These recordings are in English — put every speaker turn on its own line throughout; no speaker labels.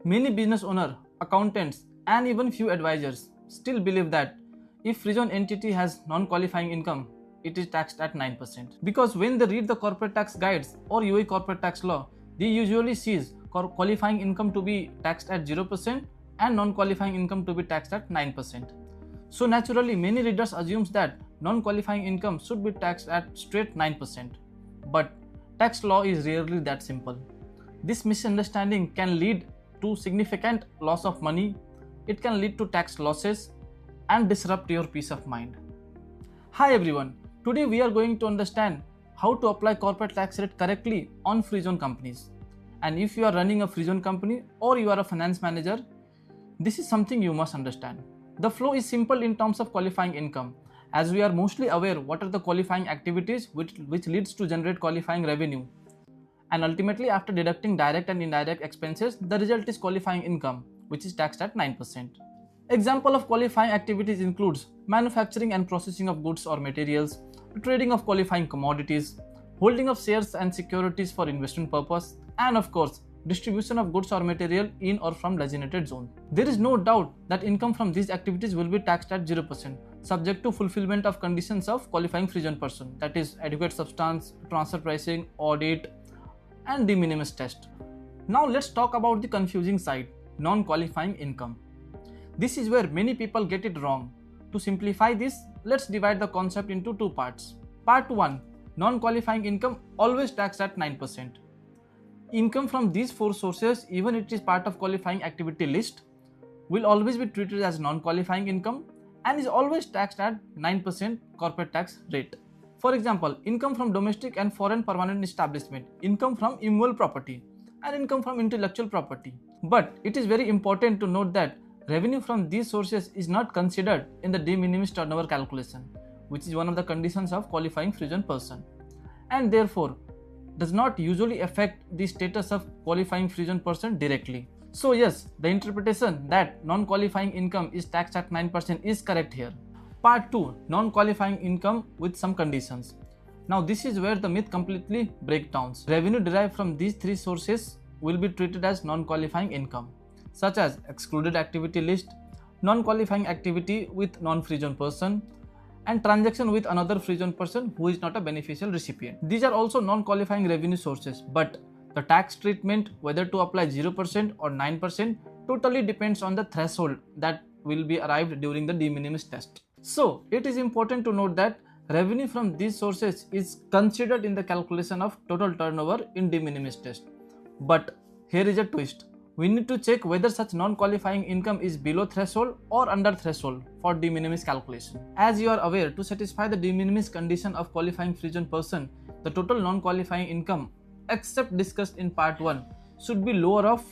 Many business owners, accountants, and even few advisors still believe that if Free Zone entity has non-qualifying income, it is taxed at 9%. Because when they read the corporate tax guides or UAE corporate tax law, they usually sees qualifying income to be taxed at 0% and non-qualifying income to be taxed at 9%. So naturally, many readers assumes that non-qualifying income should be taxed at straight 9%. But tax law is rarely that simple. This misunderstanding can lead to significant loss of money, it can lead to tax losses and disrupt your peace of mind. Hi everyone, today we are going to understand how to apply corporate tax rate correctly on Free Zone companies. And if you are running a Free Zone company or you are a finance manager, this is something you must understand. The flow is simple in terms of qualifying income, as we are mostly aware what are the qualifying activities which leads to generate qualifying revenue. And ultimately, after deducting direct and indirect expenses, the result is qualifying income, which is taxed at 9%. Example of qualifying activities includes manufacturing and processing of goods or materials, trading of qualifying commodities, holding of shares and securities for investment purpose, and of course, distribution of goods or material in or from designated zone. There is no doubt that income from these activities will be taxed at 0%, subject to fulfillment of conditions of qualifying Free Zone person, that is adequate substance, transfer pricing, audit, and de minimis test. Now let's talk about the confusing side, non-qualifying income. This is where many people get it wrong. To simplify this, let's divide the concept into two parts. Part 1. Non-qualifying income always taxed at 9%. Income from these four sources, even it is part of qualifying activity list, will always be treated as non-qualifying income and is always taxed at 9% corporate tax rate. For example, income from domestic and foreign permanent establishment, income from immovable property, and income from intellectual property. But it is very important to note that revenue from these sources is not considered in the de minimis turnover calculation, which is one of the conditions of qualifying Free Zone person, and therefore does not usually affect the status of qualifying Free Zone person directly. So yes, the interpretation that non-qualifying income is taxed at 9% is correct here. Part 2. Non-qualifying income with some conditions. Now this is where the myth completely breaks down. Revenue derived from these three sources will be treated as non-qualifying income, such as excluded activity list, non-qualifying activity with non-Free Zone person, and transaction with another Free Zone person who is not a beneficial recipient. These are also non-qualifying revenue sources, but the tax treatment, whether to apply 0% or 9%, totally depends on the threshold that will be arrived during the de minimis test. So it is important to note that revenue from these sources is considered in the calculation of total turnover in de minimis test. But here is a twist. We need to check whether such non-qualifying income is below threshold or under threshold for de minimis calculation. As you are aware, to satisfy the de minimis condition of qualifying Free Zone person, the total non-qualifying income, except discussed in part 1, should be lower of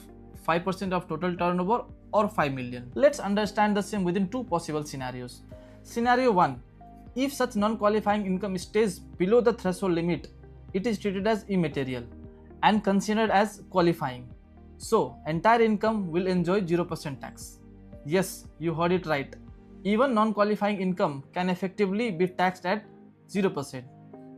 5% of total turnover or 5 million. Let's understand the same within two possible scenarios. Scenario 1. If such non-qualifying income stays below the threshold limit, it is treated as immaterial and considered as qualifying. So, entire income will enjoy 0% tax. Yes, you heard it right. Even non-qualifying income can effectively be taxed at 0%.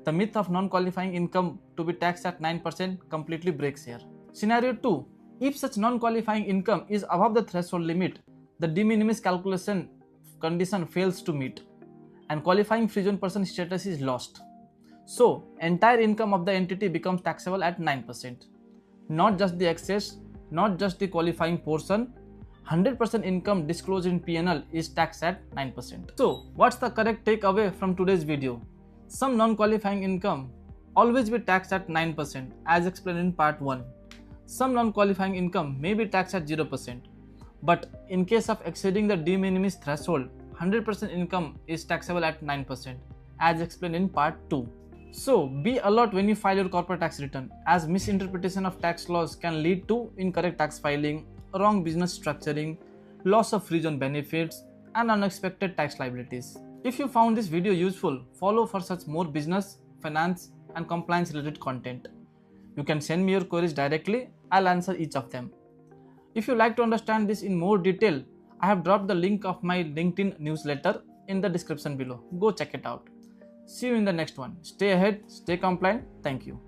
The myth of non-qualifying income to be taxed at 9% completely breaks here. Scenario 2. If such non-qualifying income is above the threshold limit, the de minimis calculation condition fails to meet and qualifying Free Zone person status is lost. So, entire income of the entity becomes taxable at 9%. Not just the excess, not just the qualifying portion, 100% income disclosed in P&L is taxed at 9%. So, what's the correct takeaway from today's video? Some non-qualifying income always be taxed at 9% as explained in part 1. Some non-qualifying income may be taxed at 0%. But in case of exceeding the de minimis threshold, 100% income is taxable at 9% as explained in part 2. So be alert when you file your corporate tax return, as misinterpretation of tax laws can lead to incorrect tax filing, wrong business structuring, loss of Free Zone benefits, and unexpected tax liabilities. If you found this video useful, follow for such more business, finance, and compliance related content. You can send me your queries directly, I'll answer each of them. If you like to understand this in more detail, I have dropped the link of my LinkedIn newsletter in the description below. Go check it out. See you in the next one. Stay ahead, stay compliant. Thank you.